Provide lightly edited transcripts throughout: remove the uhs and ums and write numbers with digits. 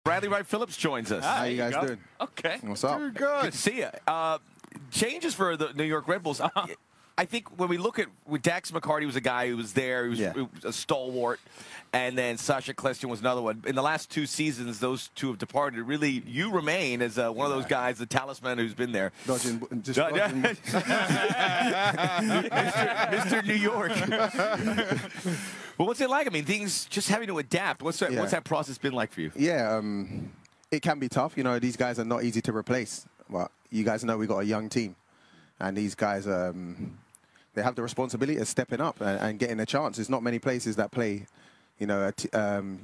Bradley Wright Phillips joins us. How you guys doing? Okay. What's up? Good to see you. Changes for the New York Red Bulls. I think when we look at Dax McCarty was a guy who was there, he was a stalwart, and then Sacha Kljestan was another one. In the last 2 seasons, those two have departed. Really, you remain as one of those guys, the talisman who's been there. Dodging. Mr. New York. Well, what's it like? I mean, things just having to adapt. What's that process been like for you? Yeah, it can be tough. You know, these guys are not easy to replace. But you guys know we got a young team, and these guys, they have the responsibility of stepping up and getting a chance. There's not many places that play, you know,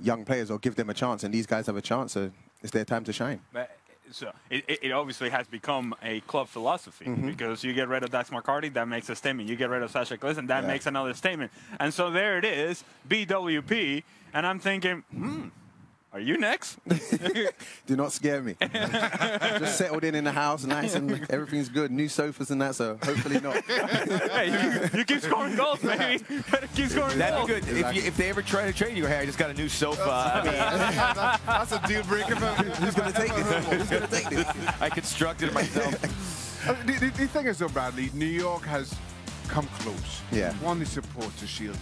young players or give them a chance, and these guys have a chance. So it's their time to shine. So it obviously has become a club philosophy because you get rid of Dax McCarty, that makes a statement. You get rid of Sacha Kljestan, that makes another statement. And so there it is, BWP, and I'm thinking, are you next? Do not scare me. Just settled in the house, nice, and everything's good. New sofas and that, so hopefully not. Hey, you keep scoring goals, baby. Better keep scoring That'd goals. be good. Exactly. If they ever try to trade you, hey, I just got a new sofa. I mean, that's a deal breaker. Who's going to take this? Who's going to take this? I constructed it myself. The thing is, though, Bradley, New York has come close. Yeah. Won the Supporters' Shield.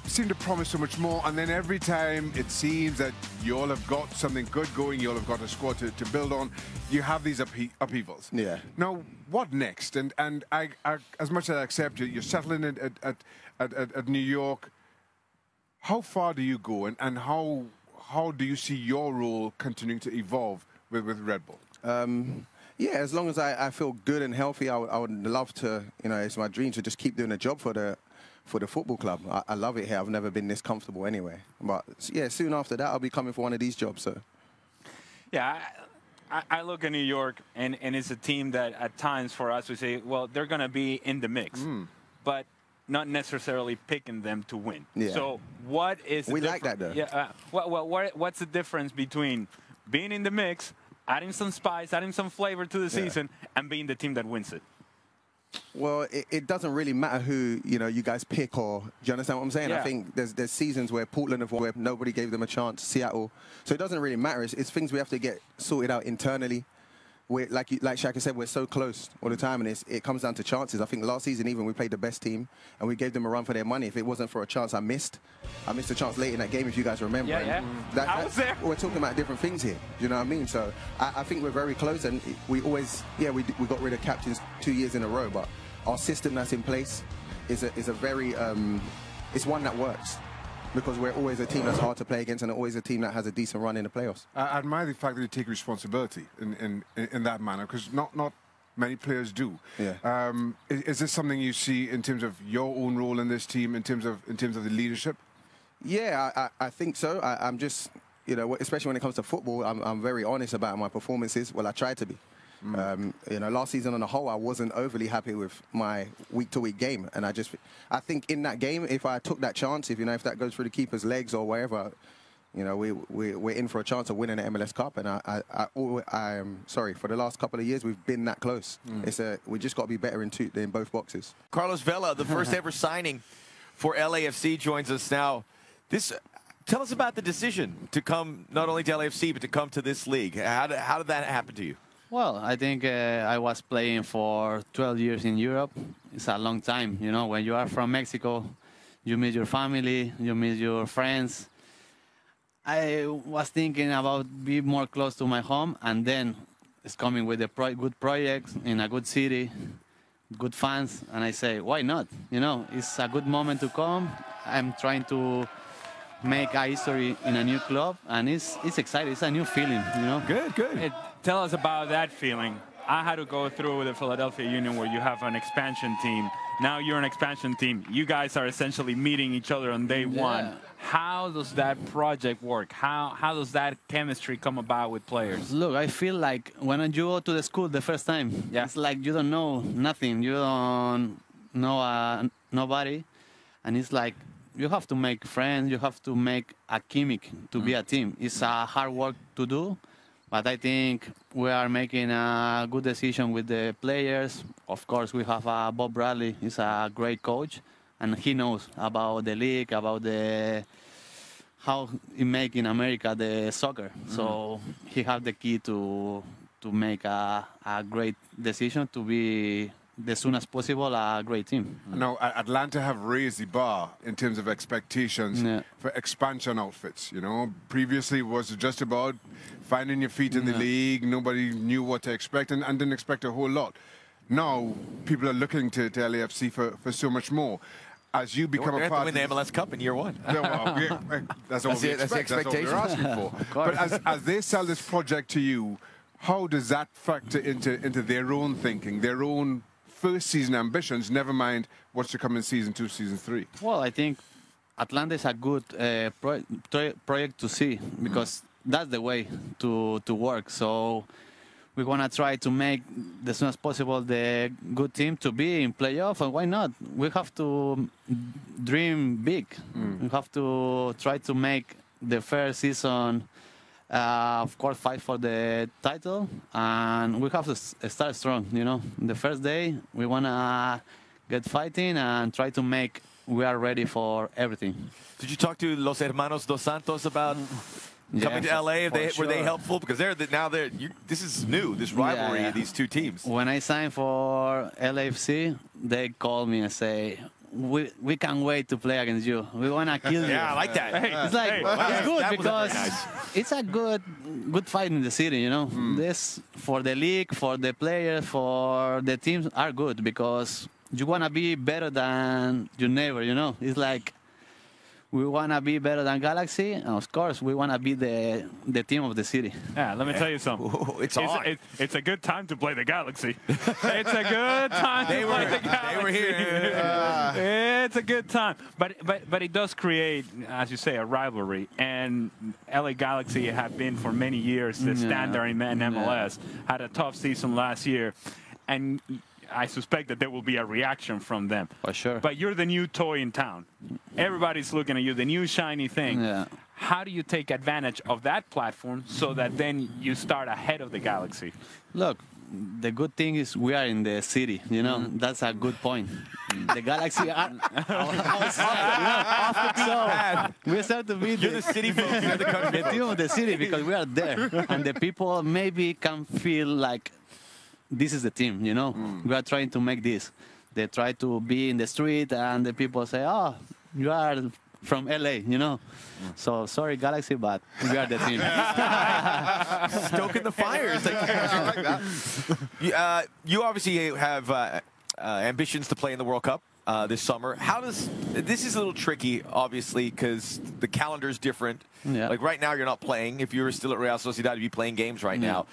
Seem to promise so much more, and then every time it seems that you all have got something good going, you all have got a squad to build on, you have these upheavals. Yeah. Now, what next? And I as much as I accept you, you're settling at New York. How far do you go, and how do you see your role continuing to evolve with Red Bull? Yeah, as long as I feel good and healthy, I would love to, you know, it's my dream to just keep doing a job for the football club. I love it here. I've never been this comfortable anyway. But yeah, soon after that, I'll be coming for one of these jobs. So. Yeah, I look at New York, and it's a team that at times for us we say, well, they're going to be in the mix, but not necessarily picking them to win. Yeah. So what is we like that though? Yeah. What's the difference between being in the mix, adding some spice, adding some flavor to the season, and being the team that wins it? Well, it doesn't really matter who, you know, you guys pick, or do you understand what I'm saying? Yeah. I think there's seasons where Portland have won, where nobody gave them a chance, Seattle. So it doesn't really matter. It's things we have to get sorted out internally. Like Shaka said, we're so close all the time, and it comes down to chances. I think last season even we played the best team, and we gave them a run for their money. If it wasn't for a chance I missed a chance late in that game, if you guys remember. Yeah, I was there. We're talking about different things here. Do you know what I mean? So I think we're very close, and we always, we got rid of captains 2 years in a row, but our system that's in place is a very, it's one that works. Because we're always a team that's hard to play against, and always a team that has a decent run in the playoffs. I admire the fact that you take responsibility in that manner, because not many players do. Yeah. Is this something you see in terms of your own role in this team, in terms of the leadership? Yeah, I think so. I'm just, you know, especially when it comes to football, I'm very honest about my performances. Well, I try to be. You know, last season on the whole, I wasn't overly happy with my week-to-week game, and I think in that game, if I took that chance, if that goes through the keeper's legs or wherever, you know, we're in for a chance of winning the MLS Cup, and I'm sorry, for the last couple of years we've been that close. We just got to be better in both boxes. Carlos Vela, the first ever signing for LAFC, joins us now. Tell us about the decision to come not only to LAFC but to come to this league. How did that happen to you? Well, I think I was playing for 12 years in Europe. It's a long time, you know. When you are from Mexico, you meet your family, you meet your friends. I was thinking about being more close to my home, and then it's coming with a good project in a good city, good fans, and I say, why not? You know, it's a good moment to come. I'm trying to make a history in a new club, and it's exciting. It's a new feeling, you know. Good. Tell us about that feeling. I had to go through the Philadelphia Union where you have an expansion team. Now you're an expansion team. You guys are essentially meeting each other on day one. How does that project work? How does that chemistry come about with players? Look, I feel like when you go to the school the first time, it's like you don't know nothing. You don't know nobody. And it's like you have to make friends. You have to make a chemic to be a team. It's a hard work to do. But I think we are making a good decision with the players. Of course, we have Bob Bradley. He's a great coach, and he knows about the league, about how he make in America the soccer. So he have the key to make a great decision to be as soon as possible a great team. Now, Atlanta have raised the bar in terms of expectations for expansion outfits. You know, previously it was just about finding your feet in the league. Nobody knew what to expect and didn't expect a whole lot. Now, people are looking to LAFC for so much more. As you become a part of the MLS Cup in year one. Yeah, well, that's all we expect. That's all we're asking for. But as they sell this project to you, how does that factor into their own thinking, their own first season ambitions, never mind what's to come in season 2, season 3? Well, I think Atlanta is a good project to see because that's the way to work. So we want to try to make as soon as possible the good team to be in playoff, and why not? We have to dream big. We have to try to make the first season, of course, fight for the title, and we have to start strong. You know, the first day we want to get fighting and try to make. We are ready for everything. Did you talk to Los Hermanos Dos Santos about coming to LA? Were they helpful? Because this is new, this rivalry, these two teams. When I signed for LAFC, they called me and say, we can't wait to play against you. We want to kill you. Yeah, I like that. It's like, it's good because it's a good fight in the city, you know. This, for the league, for the players, for the teams are good because you want to be better than your neighbor, you know. It's like, we want to be better than Galaxy, and of course, we want to be the team of the city. Yeah, let me tell you something. It's a good time to play the Galaxy. It's a good time to play the Galaxy. They were here. It's a good time. But it does create, as you say, a rivalry. And LA Galaxy have been for many years the standard in MLS. Had a tough season last year. And I suspect that there will be a reaction from them. For sure. But you're the new toy in town. Everybody's looking at you, the new shiny thing. Yeah. How do you take advantage of that platform so that then you start ahead of the Galaxy? Look, the good thing is we are in the city, you know. That's a good point. The Galaxy are outside. So we start to be the city folks, you're the country the team of the city because we are there. And the people maybe can feel like this is the team, you know. We are trying to make this. They try to be in the street, and the people say, "Oh, you are from LA," you know. So sorry, Galaxy, but we are the team. Stoking the fires. I like that. You obviously have ambitions to play in the World Cup this summer. This is a little tricky, obviously, because the calendar is different. Yeah. Like right now, you're not playing. If you were still at Real Sociedad, you'd be playing games right now.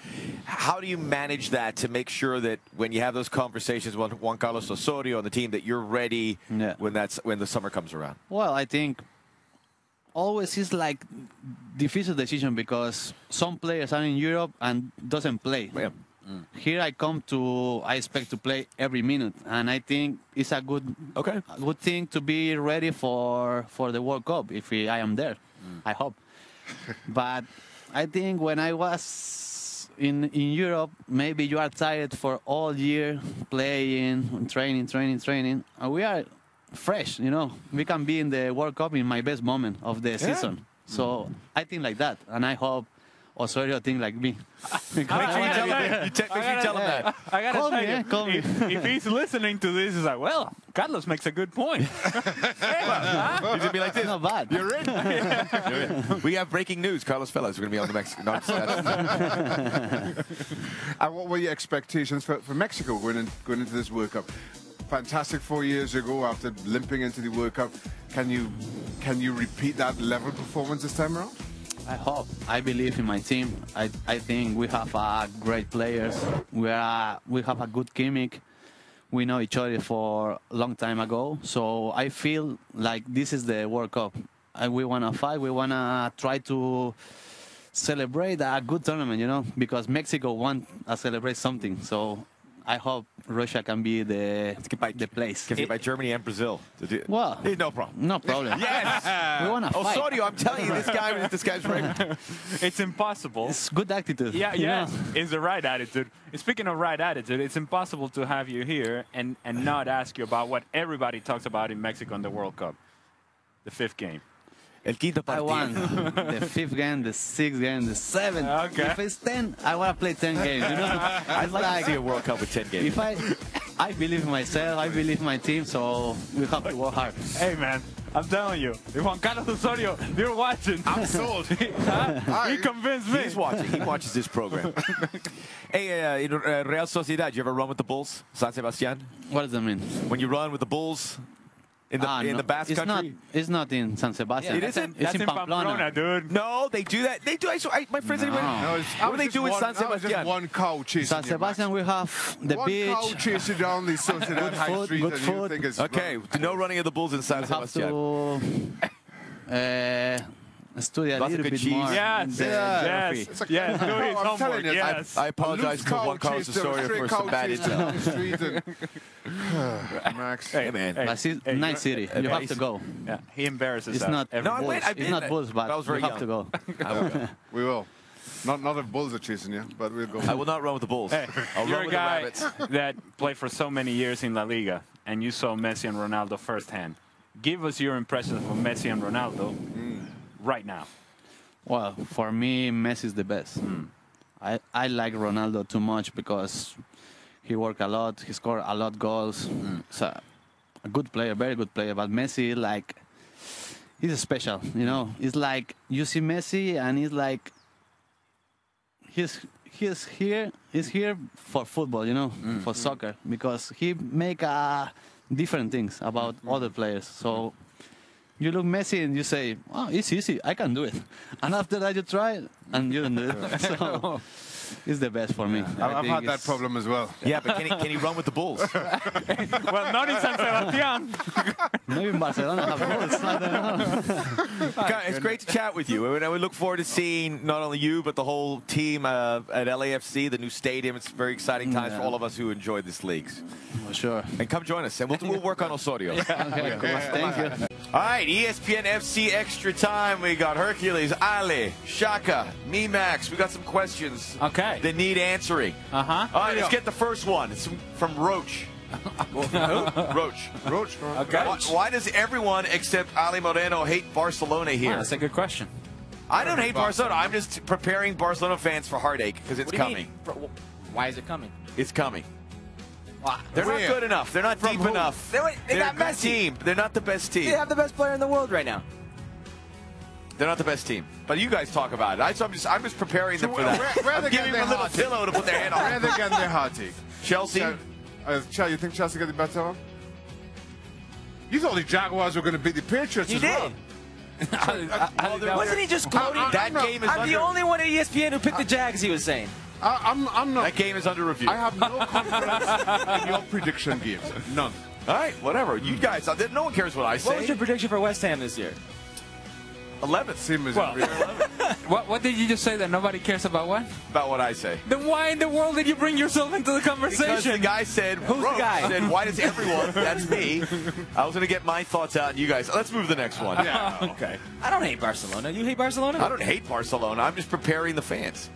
How do you manage that to make sure that when you have those conversations with Juan Carlos Osorio and the team, that you're ready when the summer comes around? Well, I think always is like difficult decision because some players are in Europe and doesn't play. Yeah. Here I expect to play every minute, and I think it's a good thing to be ready for the World Cup if I am there. I hope. But I think when I was in Europe, maybe you are tired for all year playing, training, and we are fresh, you know. We can be in the World Cup in my best moment of the season. So I think like that, and I hope Osorio think like me. Make sure you tell him that. I gotta call me. If he's listening to this, he's like, well, Carlos makes a good point. He's going to be like this. Not bad. You're in. You're in. We have breaking news. Carlos Fellas is going to be on the Mexican. And what were your expectations for Mexico going into this World Cup? Fantastic 4 years ago after limping into the World Cup. Can you repeat that level of performance this time around? I hope. I believe in my team. I think we have great players. We have a good gimmick. We know each other for a long time ago. So I feel like this is the World Cup. We want to fight. We want to try to celebrate a good tournament, you know, because Mexico want to celebrate something. So I hope Russia can be the place. Get by Germany and Brazil. Well, no problem. No problem. Yes. We want to fight. Osorio, I'm telling you, this guy's right. It's impossible. It's good attitude. Yeah, it's the right attitude. Speaking of right attitude, it's impossible to have you here and not ask you about what everybody talks about in Mexico in the World Cup, the 5th game. El quinto I partido. want the 5th game, the 6th game, the 7th. Okay. If it's 10, I want to play 10 games. You know, I'd like to see a World Cup with 10 games. If I believe in myself, I believe in my team, so we have to work hard. Hey, man, I'm telling you, if Juan Carlos Osorio, you're watching. I'm sold. He convinced me. He's watching. He watches this program. Hey, Real Sociedad, you ever run with the Bulls, San Sebastián? What does that mean? When you run with the Bulls in the Basque it's country? It's not in San Sebastian. It isn't? It's That's in Pamplona, dude. No, they do that. They do. My friends, No. what do they do in San That was just Sebastián? one cow chasing San you, Sebastian, we have the One beach. cow chasing down the Sociedad High food, Street, good and you food. think it's Okay, no running of the Bulls in San We have Sebastián. to study a Lots of little good bit cheese. more. Yes, the yes, geography. yes, do his I'm homework, telling you, yes. I apologize Loose to cow Juan Carlos chased down, Osorio stray for cow some bad chased intel. down the street and- Max. Hey, man. But it's hey, nice city. You have to go. Yeah, he embarrasses It's us not every No, I day. went. I've It's been not there. Bulls, but I was very you have to young. go. I will go. We will. Not if Bulls are chasing you, but we'll go. I will not run with the Bulls. Hey, I'll you're run a with the guy Rabbits. that played for so many years in La Liga, and you saw Messi and Ronaldo firsthand. Give us your impressions of Messi and Ronaldo right now. Well, for me, Messi is the best. I like Ronaldo too much because he worked a lot. He scored a lot of goals. So a good player, very good player. But Messi, like, he's special. You know, it's like you see Messi, and he's like he's here for football. You know, for soccer, because he make different things about other players. So. You look Messi and you say, "Oh, it's easy. I can do it." And after that, you try it and you don't do it. So it's the best for me. I've had that problem as well. Yeah, but can he run with the Bulls? Well, not in San Sebastián. Maybe in Barcelona have goals. I don't know. It's great to chat with you. And we look forward to seeing not only you, but the whole team at LAFC, the new stadium. It's very exciting times for all of us who enjoy this league. For sure. And come join us, and we'll work on Osorio. Okay, cool. Thank you. All right, ESPN FC Extra Time. We got Hercules, Ale, Shaka, me, Max. We got some questions Okay. that need answering. Uh-huh. All right, let's get the first one. It's from Roach. Roach. Roach. Okay. Why does everyone except Ali Moreno hate Barcelona here? That's a good question. I don't hate Barcelona. I'm just preparing Barcelona fans for heartache because it's What do you coming. mean? Why is it coming? It's coming. Why? They're not good enough. They're not deep who? enough. They They're got a good Messi. team. They're not the best team. They have the best player in the world right now. They're not the best team. But you guys talk about it. I'm just preparing them for that. where I'm they giving get them a their little heart? pillow to put their head Where are on. they getting their heartache? Chelsea. You think Chelsea get the better one? You thought the Jaguars were going to beat the Patriots You as did. well. Wasn't he just quoting? That game is I'm the under. only one at ESPN who picked the Jags, he was saying. I'm not. That game is under review. I have no confidence in your prediction games. None. All right, whatever. You guys, no one cares what I What was say. your prediction for West Ham this year? 11th. Same as Well, every other. What did you just say that nobody cares about what? About what I say. Then why in the world did you bring yourself into the Because the conversation? guy said, Who's the Roach guy? said, why does everyone, that's me. I was going to get my thoughts out, and you guys, let's move to the next one. Yeah. Okay. I don't hate Barcelona. You hate Barcelona? I don't hate Barcelona. I'm just preparing the fans.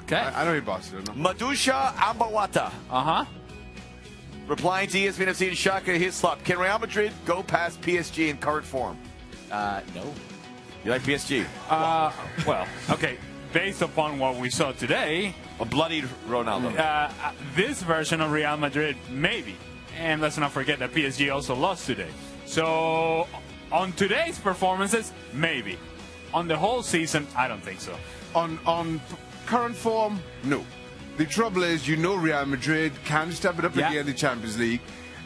Okay. I don't hate Barcelona. Madusha Ambawata, Uh-huh. replying to ESPN FC and Shaka Hislop. Can Real Madrid go past PSG in current form? No. You like PSG? Well, okay. Based upon what we saw today, A bloodied Ronaldo. this version of Real Madrid, maybe. And let's not forget that PSG also lost today. So, on today's performances, maybe. On the whole season, I don't think so. On current form, no. The trouble is, you know Real Madrid can step it up Yeah. again in the Champions League,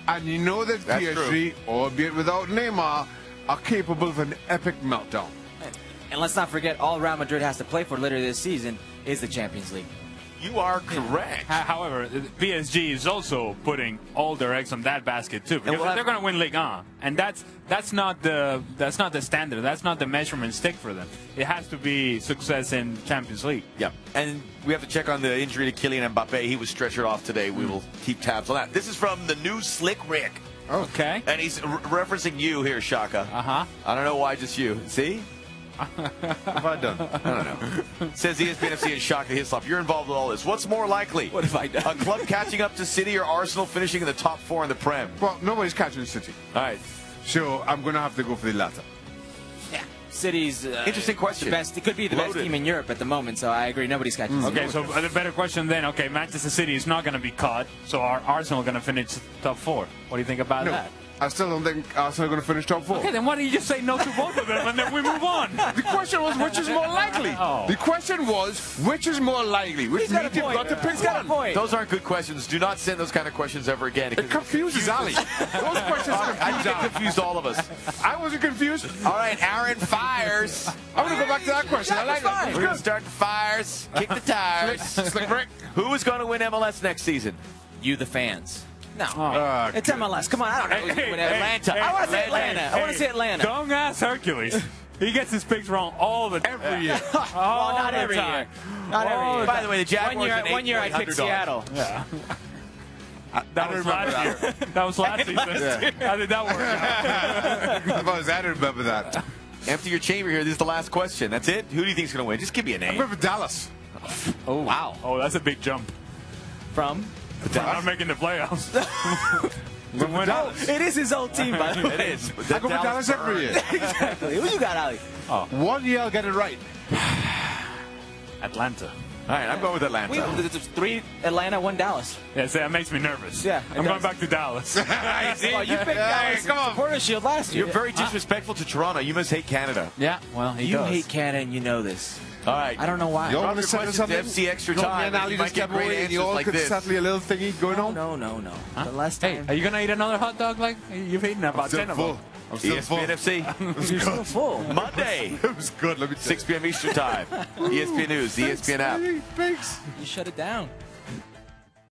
and you know that That's PSG, albeit without Neymar, are capable of an epic meltdown. And let's not forget, all Real Madrid has to play for later this season is the Champions League. You are correct. However, PSG is also putting all their eggs on that basket too, because we'll have- they're going to win Ligue 1, and that's not the standard. That's not the measurement stick for them. It has to be success in Champions League. Yeah, and we have to check on the injury to Kylian Mbappe. He was stretchered off today. We will keep tabs on that. This is from the new Slick Rick. Okay. And he's referencing you here, Shaka. Uh-huh. I don't know why just you. See? What have I done? I don't know. Says ESPN FC and Shaka Hislop. You're involved with all this. What's more likely? What have I done? A club catching up to City or Arsenal finishing in the top 4 in the Prem? Well, nobody's catching City, All right. so I'm going to have to go for the latter. Yeah. City's Interesting question. The best. It could be the best team in Europe at the moment. So I agree. Nobody's catching. Okay, so the better question then. Okay, Manchester City is not going to be caught. So are Arsenal going to finish top 4? What do you think about that? I still don't think Arsenal are going to finish top 4. Okay, then why don't you just say no to both of them and then we move on? The question was which is more likely. Oh. The question was which is more likely. Which means you've got to pick one. Those aren't good questions. Do not send those kind of questions ever again. It confuses Ali. Those questions I think it confused all of us. I wasn't confused. All right, Aaron fires. I'm going to go back to that question. I like that. We're going to start the fires, kick the tires. Slick Rick. Who is going to win MLS next season? You, the fans. No, Oh. it's MLS. Come on, I don't know. Atlanta. I want to say Atlanta. I want to say Atlanta. Don't ask Hercules. He gets his picks wrong all the time. Every year. Well, not every year. Not every year. By the way, the Jaguars One year I picked Seattle. Yeah. That was last year. That was last season. How did that work out? I don't remember that. Empty your chamber here. This is the last question. That's it? Who do you think is going to win? Just give me a I name. remember Dallas. Oh, wow. Oh, that's a big jump. From? Not making the playoffs. It is his old team, by the way. It is. I go with Dallas every year. Exactly. Who you got, Ali? 1 year I'll get it right. Atlanta. All right, I'm going with Atlanta. There's 3 Atlanta, 1 Dallas. Yeah, see, that makes me nervous. Yeah, it I'm going does. back to Dallas. Well, you picked Dallas. Come on. Supporter Shield last year. You're very disrespectful to Toronto. You must hate Canada. Yeah, well, he You does. hate Canada and you know this. All right. I don't know why. You Drop want your to settle questions something? to FC Extra You want Time. me and Ali You might just get get great away and answers you all like could this. settle a little thingy going on? No. The last Hey, time. are you going to eat another hot dog? Like you've eaten about 10 of them. I'm still full. ESPN FC. You're still full. Monday, It was good, let me tell 6 p.m. Eastern Time. ESPN News, the ESPN app. Thanks. You shut it down.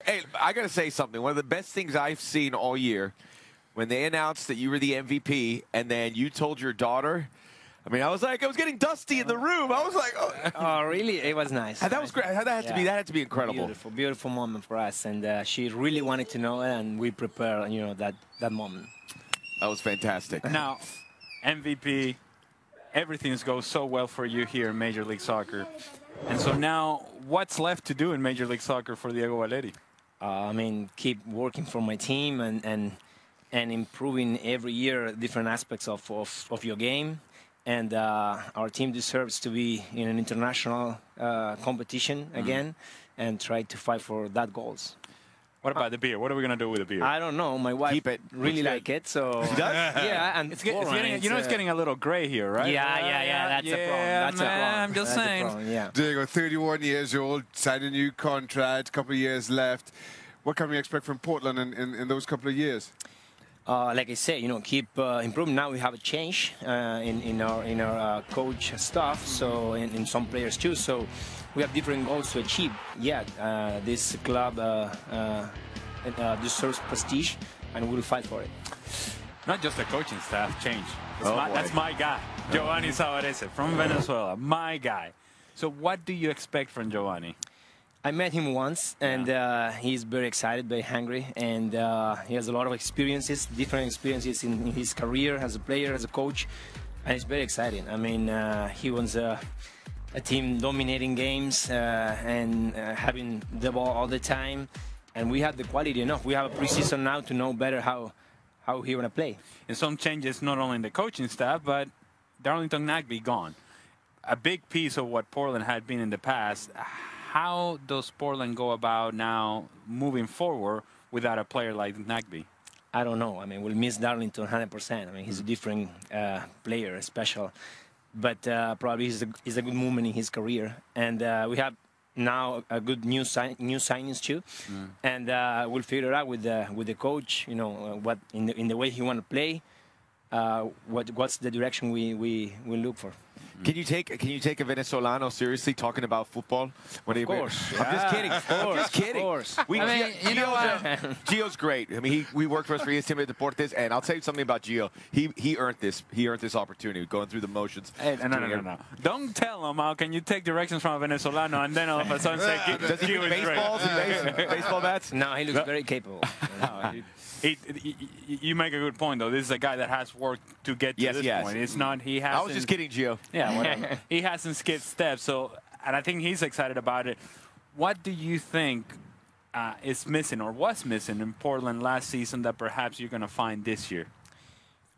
Hey, I got to say something. One of the best things I've seen all year, when they announced that you were the MVP and then you told your daughter, I mean, I was getting dusty in the room. I was like, oh. Oh, really? It was nice. That was great. That had to be incredible. Beautiful moment for us, and she really wanted to know it, and we prepared, that moment. That was fantastic. Now, MVP, everything goes so well for you here in Major League Soccer. And so now, what's left to do in Major League Soccer for Diego Valeri? Keep working for my team and improving every year different aspects of your game. And our team deserves to be in an international competition again and try to fight for that goals. What about the beer? What are we going to do with the beer? I don't know. My wife Keep it. really like it, so She does? yeah. And It's getting a little gray here, right? Yeah. That's a problem. That's a problem. I'm just That's a saying. problem, yeah. Diego, 31 years old, signed a new contract, couple of years left. What can we expect from Portland in those couple of years? Like I said, keep improving. Now we have a change in our coach staff, so in some players too. So we have different goals to achieve. Yeah, this club deserves prestige, and we'll fight for it. Not just the coaching staff change. Oh, That's my guy, Giovanni Savarese from Venezuela. My guy. So what do you expect from Giovanni? I met him once, and he's very excited, very hungry, and he has a lot of experiences, different experiences in his career as a player, as a coach, and it's very exciting. I mean, he wants a team dominating games and having the ball all the time, and we have the quality enough. We have a preseason now to know better how he want to play. And some changes not only in the coaching staff, but Darlington Nagbe gone. A big piece of what Portland had been in the past. How does Portland go about now moving forward without a player like Nagbe? I don't know. I mean, we'll miss Darlington 100%. I mean, he's a different player, special. But probably it's a good moment in his career. And we have now a good new signings too. And we'll figure it out with the coach, what in the way he want to play, what's the direction we look for. Can you take a Venezolano seriously talking about football? Of course. I'm just kidding. I'm just kidding. Of course. Gio's we great. I mean, we worked for us for ESPN Deportes, and I'll tell you something about Gio. He earned this. He earned this opportunity, going through the motions. Hey, no. Don't tell him how can you take directions from a Venezolano and then all of a sudden say Does he Gio bring is great. baseballs and baseball bats? No, he looks very capable. You make a good point, though. This is a guy that has worked to get to this point. It's not he hasn't. I was just kidding, Gio. Yeah, whatever. He hasn't skipped steps, and I think he's excited about it. What do you think is missing or was missing in Portland last season that perhaps you're going to find this year?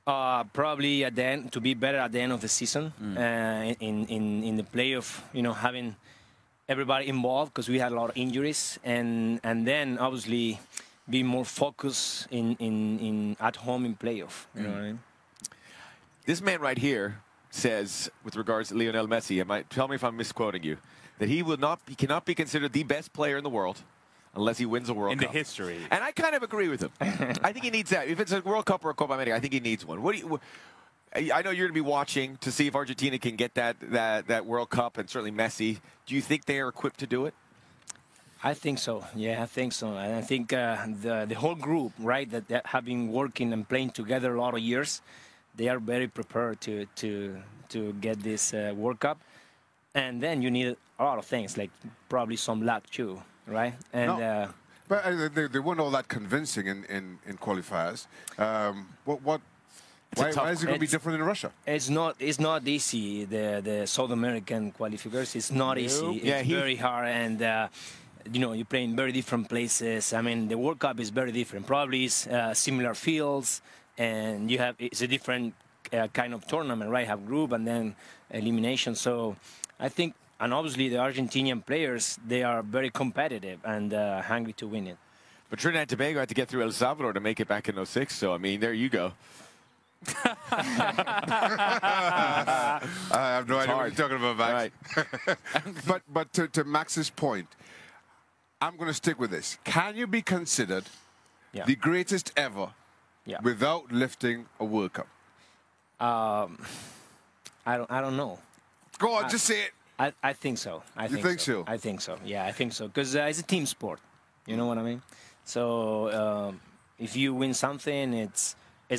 Probably at the end, to be better at the end of the season, in the playoff, having everybody involved, because we had a lot of injuries, and then obviously be more focused in at home in playoff. You know what I mean? This man right here says, with regards to Lionel Messi, tell me if I'm misquoting you, that he cannot be considered the best player in the world unless he wins a World Cup. In the history. And I kind of agree with him. I think he needs that. If it's a World Cup or a Copa America, I think he needs one. I know you're going to be watching to see if Argentina can get that World Cup, and certainly Messi. Do you think they are equipped to do it? I think so. Yeah, I think so. And I think the whole group, right, that have been working and playing together a lot of years, they are very prepared to get this World Cup. And then you need a lot of things, like probably some luck too, right? And but they weren't all that convincing in qualifiers. Why is it going to be different in Russia? It's not easy. The South American qualifiers, it's not easy. It's very hard, and you play in very different places. I mean, the World Cup is very different. Probably it's similar fields, and it's a different kind of tournament, right? Have group and then elimination. So I think, and obviously the Argentinian players, they are very competitive and hungry to win it. But Trinidad and Tobago had to get through El Salvador to make it back in '06. So I mean, there you go. I have no idea what you're talking about, Max. Right. but to Max's point, I'm going to stick with this. Can you be considered the greatest ever without lifting a World Cup? I don't know. Go on, just say it. I think so. I think so. Yeah, I think so. Because it's a team sport. You know what I mean? So if you win something, it's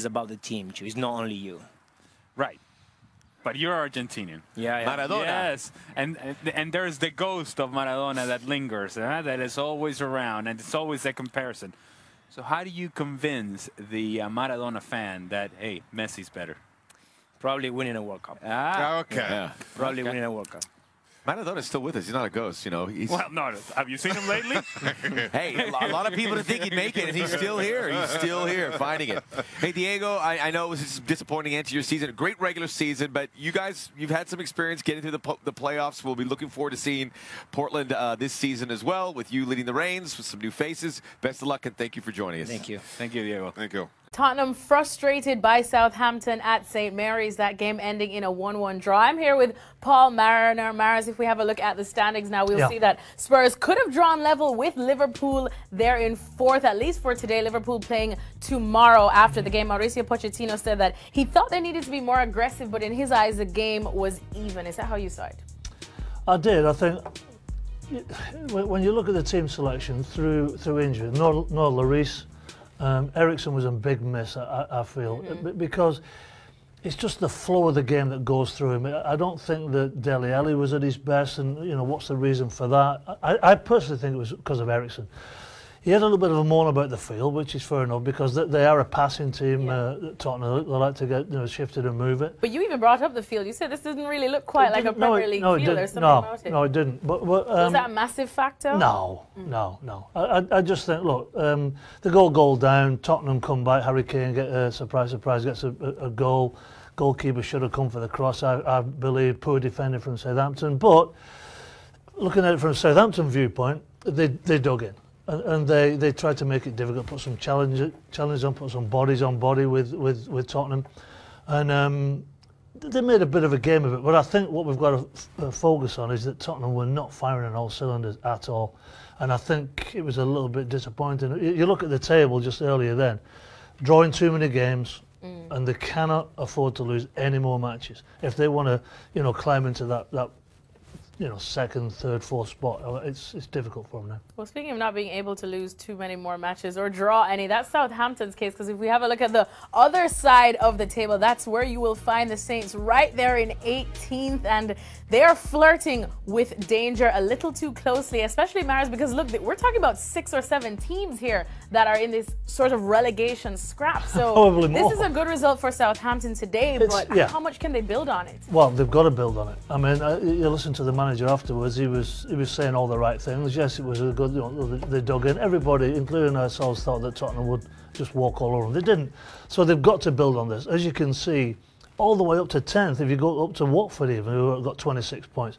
about the team too. It's not only you. Right. But you're Argentinian. Yeah. Maradona. Yes. And there's the ghost of Maradona that lingers, that is always around, and it's always a comparison. So how do you convince the Maradona fan that, hey, Messi's better? Probably winning a World Cup. Okay. Yeah. Probably winning a World Cup. Maradona's still with us. He's not a ghost, He's, well, no. Have you seen him lately? Hey, a lot of people didn't think he'd make it, and he's still here. He's still here, finding it. Hey, Diego, I know it was a disappointing end to your season. A great regular season, but you guys, you've had some experience getting through the playoffs. We'll be looking forward to seeing Portland this season as well, with you leading the reins, with some new faces. Best of luck, and thank you for joining us. Thank you. Thank you, Diego. Thank you. Tottenham frustrated by Southampton at St. Mary's, that game ending in a 1-1 draw. I'm here with Paul Mariner. Maris, if we have a look at the standings now, we'll see that Spurs could have drawn level with Liverpool. They're in fourth, at least for today. Liverpool playing tomorrow after the game. Mauricio Pochettino said that he thought they needed to be more aggressive, but in his eyes, the game was even. Is that how you saw it? I did. I think when you look at the team selection through injury, no Lloris, Eriksen was a big miss, I feel, because it's just the flow of the game that goes through him. I don't think that Dele Alli was at his best, and what's the reason for that? I personally think it was because of Eriksen. He had a little bit of a moan about the field, which is fair enough, because they are a passing team. Tottenham, they like to get shifted and move it. But you even brought up the field. You said this didn't really look quite like a Premier League field. There's something about it. No, it didn't. But was that a massive factor? No. I just think, look, they go goal down, Tottenham come back, Harry Kane get a surprise, gets a goal. Goalkeeper should have come for the cross, I believe. Poor defender from Southampton. But looking at it from a Southampton viewpoint, they dug in. And they tried to make it difficult, put some challenges on, put some bodies on body with Tottenham. And they made a bit of a game of it. But I think what we've got to focus on is that Tottenham were not firing on all cylinders at all. And I think it was a little bit disappointing. You look at the table just earlier then, drawing too many games, and they cannot afford to lose any more matches. If they want to, climb into that second, third, fourth spot, it's difficult for them now. Well, speaking of not being able to lose too many more matches or draw any, that's Southampton's case, because if we have a look at the other side of the table, that's where you will find the Saints right there in 18th, and they are flirting with danger a little too closely, especially Maris, because look, we're talking about 6 or 7 teams here that are in this sort of relegation scrap. So this is a good result for Southampton today, but how much can they build on it? Well, they've got to build on it. I mean, you listen to the manager manager afterwards, he was saying all the right things. Yes, it was a good, they dug in. Everybody, including ourselves, thought that Tottenham would just walk all over them. They didn't. So they've got to build on this. As you can see, all the way up to 10th, if you go up to Watford even, who have got 26 points,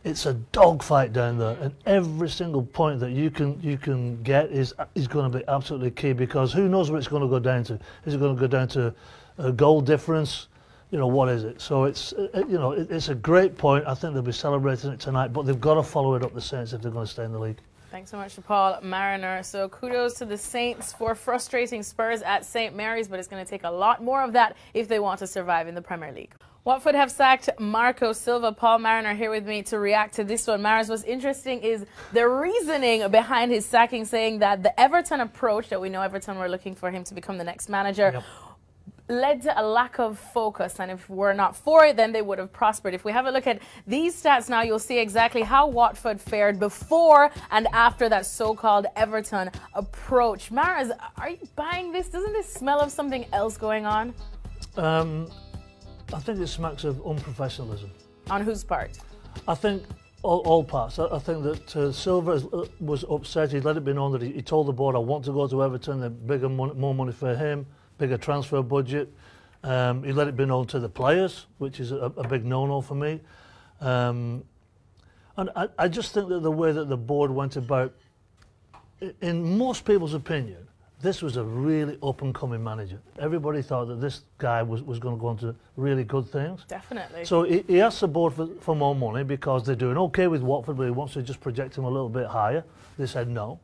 it's a dogfight down there, and every single point that you can get is going to be absolutely key, because who knows what it's going to go down to? Is it going to go down to a goal difference? What is it? So it's it's a great point. I think they'll be celebrating it tonight, but they've got to follow it up, the Saints, if they're going to stay in the league. Thanks so much to Paul Mariner. So kudos to the Saints for frustrating Spurs at St. Mary's, but it's going to take a lot more of that if they want to survive in the Premier League. Watford have sacked Marco Silva. Paul Mariner here with me to react to this one. Maris, what's interesting is the reasoning behind his sacking, saying that the Everton approach, that we know Everton were looking for him to become the next manager, led to a lack of focus, and if we're not for it, then they would have prospered. If we have a look at these stats now, you'll see exactly how Watford fared before and after that so-called Everton approach. Maris, are you buying this? Doesn't this smell of something else going on? I think it smacks of unprofessionalism. On whose part? I think all parts. I think that Silva was upset. He let it be known that he told the board, I want to go to Everton, more money for him, bigger transfer budget. He let it be known to the players, which is a big no-no for me. And I just think that the way that the board went about, in most people's opinion, this was a really up-and-coming manager. Everybody thought that this guy was going to go on to really good things. Definitely. So he asked the board for more money because they're doing okay with Watford, but he wants to just project him a little bit higher. They said no.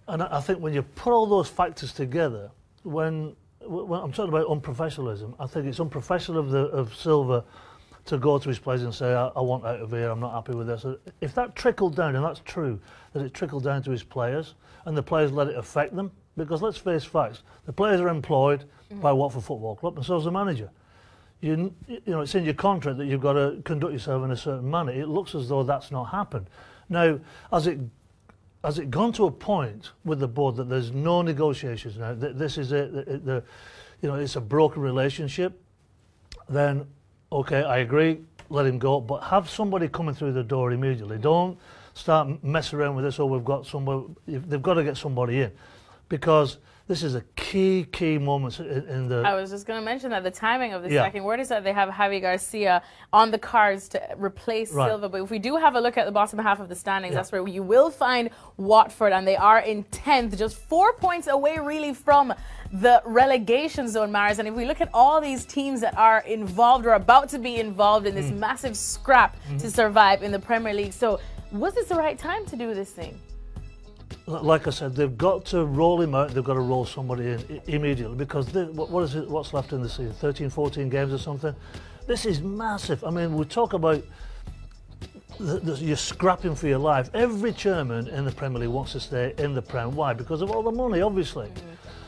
And I think when you put all those factors together, when I'm talking about unprofessionalism, I think it's unprofessional of Silva to go to his players and say, I want out of here, I'm not happy with this. If that trickled down, and that's true, that it trickled down to his players, and the players let it affect them, because let's face facts, the players are employed by Watford Football Club, and so is the manager. You know, it's in your contract that you've got to conduct yourself in a certain manner. It looks as though that's not happened. Now, has it gone to a point with the board that there's no negotiations now, that this is it, it's a broken relationship, then, okay, I agree, let him go, but have somebody coming through the door immediately. Don't start messing around with this, or we've got somebody, they've got to get somebody in. Because this is a key moment in the... I was just going to mention that, the timing of the sacking. Word is that they have Javi Garcia on the cards to replace Silva. But if we do have a look at the bottom half of the standings, that's where you will find Watford, and they are in 10th, just 4 points away really from the relegation zone, Maris. And if we look at all these teams that are involved or about to be involved in this massive scrap to survive in the Premier League. So was this the right time to do this thing? Like I said, they've got to roll him out, they've got to roll somebody in immediately, because what's left in the season, 13, 14 games or something? This is massive. I mean, we talk about you're scrapping for your life. Every chairman in the Premier League wants to stay in the Prem. Why? Because of all the money, obviously.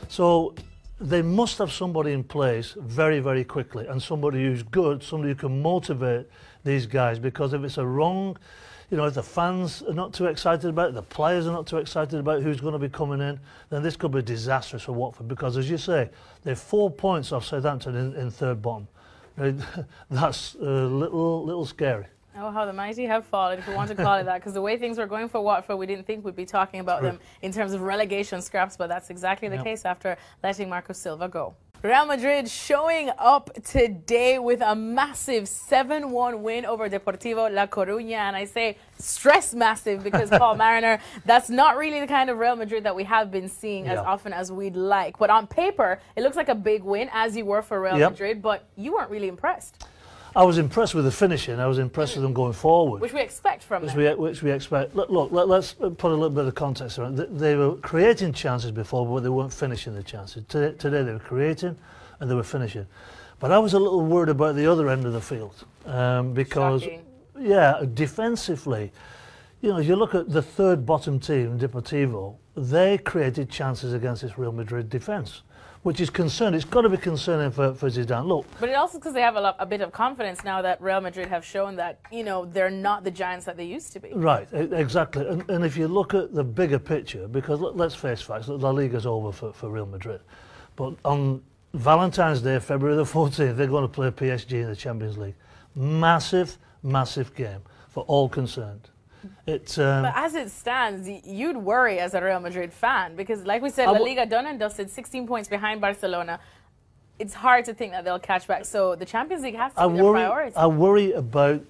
So they must have somebody in place very, very quickly, and somebody who's good, somebody who can motivate these guys, because if it's a wrong... if the fans are not too excited about it, the players are not too excited about who's going to be coming in, then this could be disastrous for Watford, because, as you say, they're 4 points off Southampton in third bottom. That's a little scary. Oh, how the mighty have fallen, if we want to call it that, because the way things were going for Watford, we didn't think we'd be talking about them in terms of relegation scraps, but that's exactly the case after letting Marco Silva go. Real Madrid showing up today with a massive 7-1 win over Deportivo La Coruña. And I say stress massive because, Paul Mariner, that's not really the kind of Real Madrid that we have been seeing as often as we'd like. But on paper, it looks like a big win, as you were for Real Madrid, but you weren't really impressed. I was impressed with the finishing. I was impressed with them going forward. Which we expect from them. Which we expect. Look, let's put a little bit of context around it. They were creating chances before, but they weren't finishing the chances. Today they were creating and they were finishing. But I was a little worried about the other end of the field. Because, defensively, you look at the third bottom team, Deportivo, they created chances against this Real Madrid defence, which is concerning. It's got to be concerning for Zidane. Look, but it also because they have a bit of confidence now that Real Madrid have shown that they're not the giants that they used to be. Right, exactly. And if you look at the bigger picture, because let's face facts, La Liga's over for Real Madrid, but on Valentine's Day, February the 14th, they're going to play PSG in the Champions League. Massive game. for all concerned. But as it stands, you'd worry as a Real Madrid fan because, like we said, La Liga done and dusted, 16 points behind Barcelona. It's hard to think that they'll catch back. So the Champions League has to be their priority. I worry about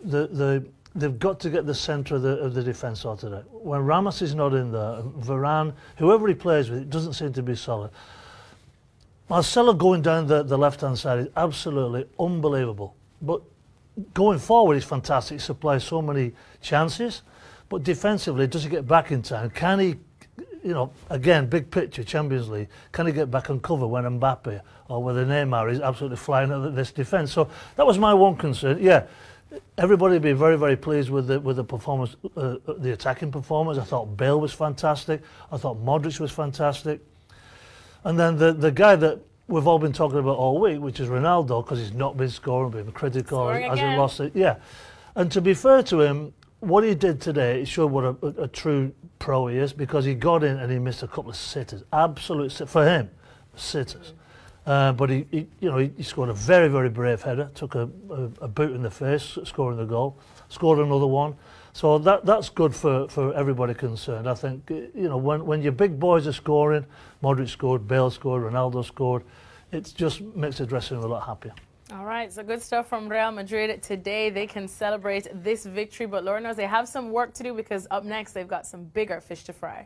they've got to get the centre of the defence sorted out. When Ramos is not in there, Varane, whoever he plays with, it doesn't seem to be solid. Marcelo going down the left-hand side is absolutely unbelievable. But going forward, he's fantastic. He supplies so many chances. But defensively, does he get back in time? Can he, you know, again, big picture, Champions League, can he get back and cover when Mbappe or whether Neymar is absolutely flying at this defence? So that was my one concern. Yeah, everybody would be very, very pleased with the performance, the attacking performance. I thought Bale was fantastic. I thought Modric was fantastic. And then the guy that we've all been talking about all week, which is Ronaldo, because he's not been scoring, been critical, as he lost it. Yeah, and to be fair to him, what he did today, it showed what a true pro he is, because he got in and he missed a couple of sitters, absolute for him, sitters. But he scored a very, very brave header, took a boot in the face, scoring the goal, scored another one. So that's good for everybody concerned. I think, you know, when your big boys are scoring, Modric scored, Bale scored, Ronaldo scored, it just makes the dressing room a lot happier. All right, so good stuff from Real Madrid today. They can celebrate this victory, but Lord knows they have some work to do because up next they've got some bigger fish to fry.